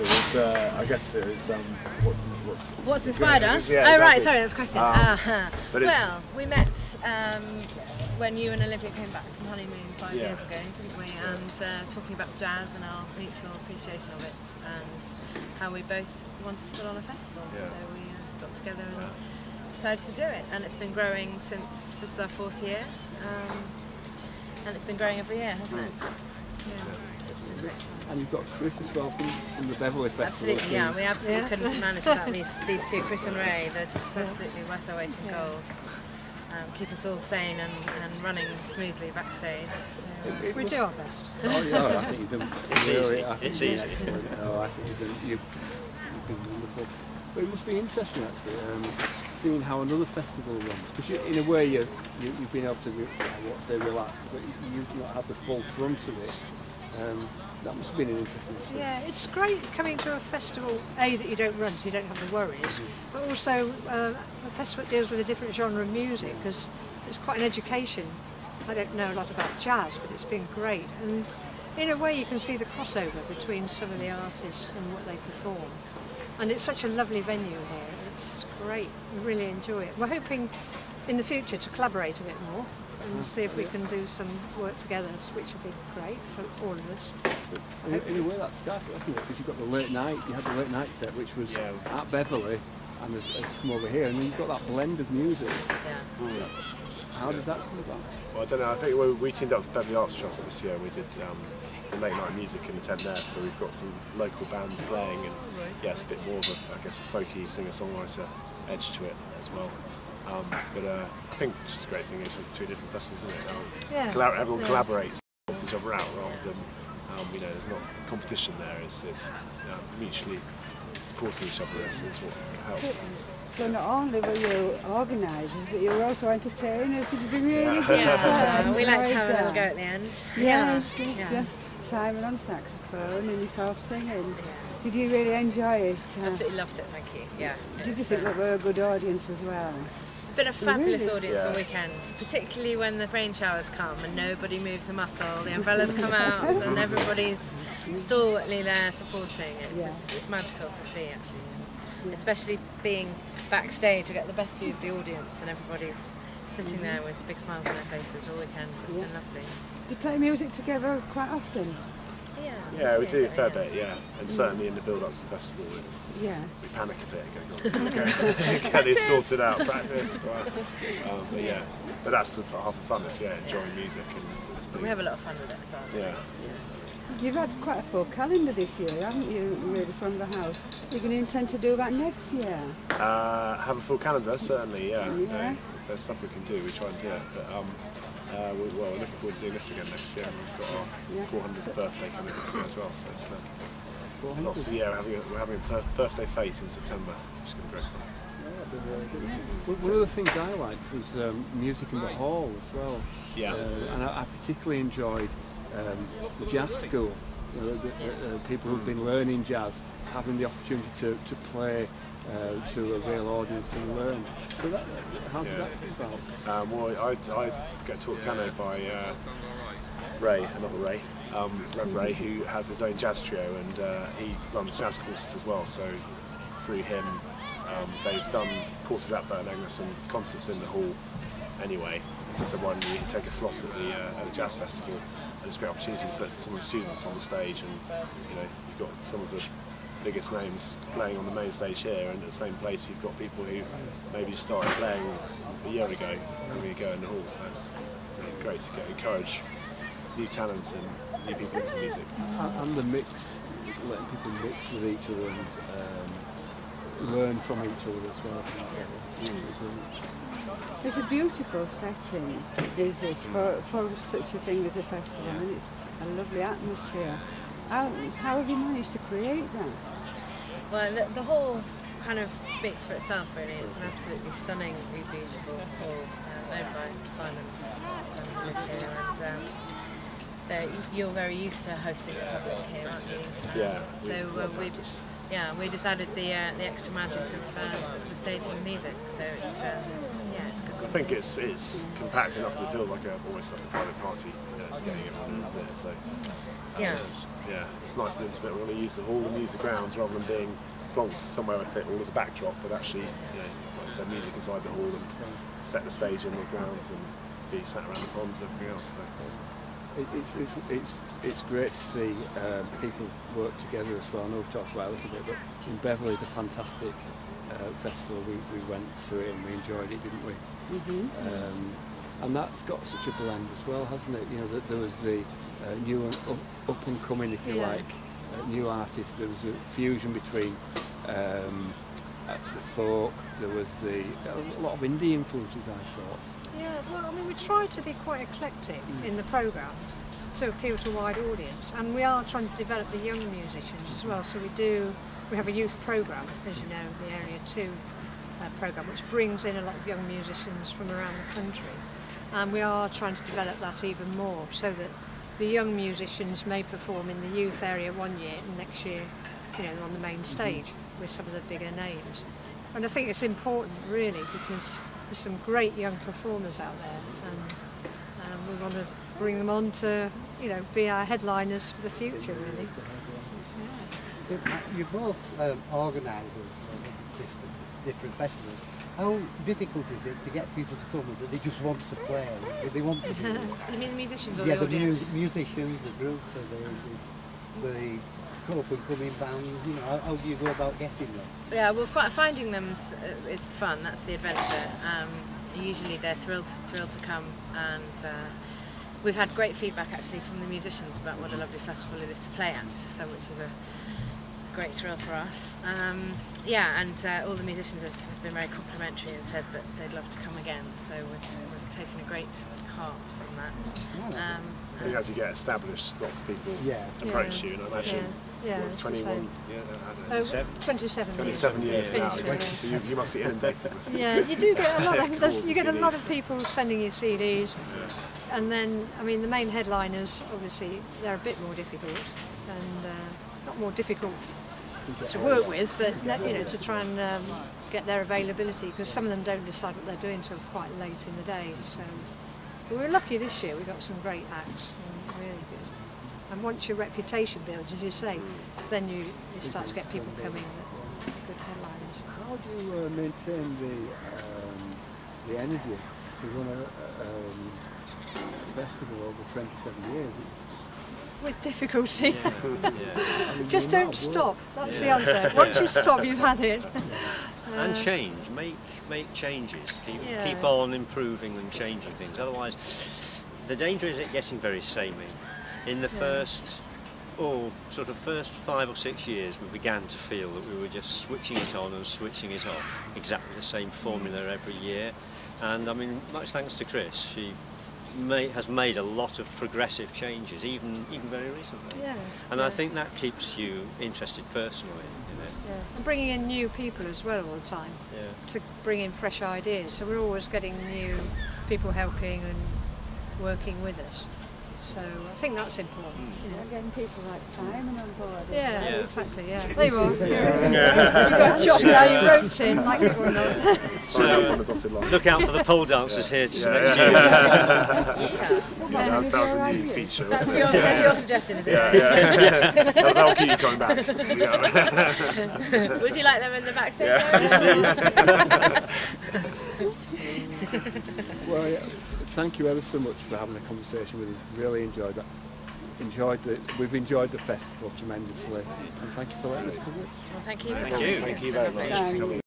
It was, I guess it was, what's inspired us? Yeah, oh exactly. right, sorry, that's a question. But well, we met when you and Olivia came back from honeymoon 5 years ago, didn't we? And talking about jazz and our mutual appreciation of it, and how we both wanted to put on a festival. Yeah. So we got together and decided to do it, and it's been growing since this is our 4th year, and it's been growing every year, hasn't it? Yeah. And you've got Chris as well from the Beverley Festival. Absolutely, yeah. We absolutely couldn't manage without these two, Chris and Ray. They're just absolutely worth their weight in gold. Keep us all sane and running smoothly backstage. So. We do our best. Oh yeah, I think you've done. It's easy. It's easy. Oh, I think you've been wonderful. But it must be interesting actually, seeing how another festival runs. Because in a way you've been able to, I won't say relax, but you've not had the full front of it. That must have been an interesting experience. Yeah, it's great coming to a festival, A, that you don't run, so you don't have the worries, but also a festival that deals with a different genre of music, because it's quite an education. I don't know a lot about jazz, but it's been great. And in a way you can see the crossover between some of the artists and what they perform. And it's such a lovely venue here. It's great. We really enjoy it. We're hoping in the future to collaborate a bit more and see if we can do some work together, which would be great for all of us. In a way that started, I think, because you've got the late night, you had the late night set, which was at Beverley, and has come over here, and then you've got that blend of music. Yeah. How did that come about? Well, I don't know. I think we teamed up with Beverley Arts Trust this year. We did the late night music in the tent there, so we've got some local bands playing, and it's a bit more of a, I guess, a folky singer-songwriter edge to it as well. But I think just the great thing is with 2 different festivals, isn't it? Everyone collaborates, helps each other out rather than there's not competition there. It's mutually supporting each other is what helps. So not only were you organisers, but you were also entertainers. Did you do really good? Yeah, we like to have a little go at the end. Yes, just Simon on saxophone and yourself singing. Did you really enjoy it? Absolutely loved it, thank you. Yeah. Did you think that we were a good audience as well? It's been a fabulous audience all weekend, particularly when the rain showers come and nobody moves a muscle. The umbrellas come out and everybody's stalwartly there supporting. It's magical to see actually, especially being backstage. You get the best view of the audience and everybody's sitting there with big smiles on their faces all weekend. It's been lovely. Do you play music together quite often? Yeah, we do a fair bit, and certainly in the build-up to the festival, we panic a bit, going, get it sorted out, practice. But that's half the fun. It's enjoying music, and we have a lot of fun with it as well. Yeah. You've had quite a full calendar this year, haven't you? Really, from the house. You're going to intend to do that next year? Have a full calendar, certainly. If there's stuff we can do, we try and do it. But we're looking forward to doing this again next year. We've got our 400th birthday coming this year as well, so it's lots of we're having a birthday fete in September, which is going to be great fun. One of the things I liked was music in the hall as well. Yeah. And I particularly enjoyed the jazz school. People who've been learning jazz, having the opportunity to play to a real audience and learn. So how did that come about? Well, I get taught piano by Ray, another Ray, Rev Ray, who has his own jazz trio, and he runs jazz courses as well. So through him, they've done courses at Burton Agnes and concerts in the hall anyway. So I said, why don't you take a slot at the jazz festival? And it's a great opportunity to put some of the students on the stage, and you've got some of the biggest names playing on the main stage here, and at the same place you've got people who maybe started playing a year ago having a go in the hall, so it's great to encourage new talent and new people into music. And the mix, letting people mix with each other and learn from each other as well. It's a beautiful setting, is this, for such a thing as a festival, and it's a lovely atmosphere. How have you managed to create that? Well, the hall kind of speaks for itself, really. It's an absolutely stunningly beautiful hall, owned by Simon who lives here, and you're very used to hosting the public here, aren't you? Yeah. So we just added the extra magic of the stage and the music. So it's it's good. I think it's compact enough that it feels like almost like a private party. It's getting everyone in there. So yeah, it's nice and intimate. We want to use the hall and use the grounds rather than being plonked somewhere with it all as a backdrop, but actually, you know, like I said, music inside the hall and set the stage in the grounds and be sat around the ponds and everything else. So. It's great to see people work together as well. I know we've talked about it a little bit, but in Beverley it's a fantastic festival. We went to it and we enjoyed it, didn't we? And that's got such a blend as well, hasn't it? You know, that there was the new and up and coming, if you like, new artists. There was a fusion between the folk. There was a lot of indie influences, I thought. Yeah, well, I mean, we try to be quite eclectic in the programme to appeal to a wide audience, and we are trying to develop the young musicians as well. So we have a youth programme, as you know, the Area 2 programme, which brings in a lot of young musicians from around the country. And we are trying to develop that even more, so that the young musicians may perform in the youth area one year, and next year, you know, on the main stage with some of the bigger names. And I think it's important, really, because there's some great young performers out there, and we want to bring them on to, you know, be our headliners for the future, really. Yeah. You're both organisers of different festivals. How difficult is it to get people to come? Do they just want to play? Do they want to do it? You mean the musicians or the the audience? the musicians, the groups, the up-and-coming bands, you know, how do you go about getting them? Yeah, well, finding them is fun. That's the adventure. Usually they're thrilled to come, and we've had great feedback actually from the musicians about what a lovely festival it is to play at, so which is a great thrill for us. Yeah, and all the musicians have been very complimentary and said that they'd love to come again. So we've taken a great heart from that. I think as you get established, lots of people approach you, and I imagine. Yeah, it's 21, I don't know, 27 years now. Finished, So you must be inundated with yeah, you do get a lot of you get a lot of people sending you CDs, and then I mean the main headliners obviously they're a bit more difficult, and not more difficult to work with, but you know, to try and get their availability, because some of them don't decide what they're doing until quite late in the day. So we were lucky this year. We got some great acts, and really good. And once your reputation builds, as you say, then you start to get people coming with good headliners. How do you maintain the energy to run a festival over 27 years? With difficulty. Just don't stop. That's the answer. Once you stop, you've had it. And change. Make changes. Keep on improving and changing things. Otherwise, the danger is it getting very samey. In the first 5 or 6 years, we began to feel that we were just switching it on and switching it off, exactly the same formula every year. And I mean, much thanks to Chris, she has made a lot of progressive changes, even very recently. And I think that keeps you interested personally in it. And bringing in new people as well all the time, to bring in fresh ideas. So we're always getting new people helping and working with us. So I think that's important. You know, getting people like Simon on board. Yeah, exactly. Yeah, there you are. You've got a job now. You wrote in, like everyone knows. So look out for the pole dancers here next year. That was a new feature. That's your suggestion, is it? That'll keep you coming back. Would you like them in the backstage area? Well, thank you ever so much for having a conversation with us. Really enjoyed that. We've enjoyed the festival tremendously, and thank you for letting us come. Well, thank you. Thank you very much.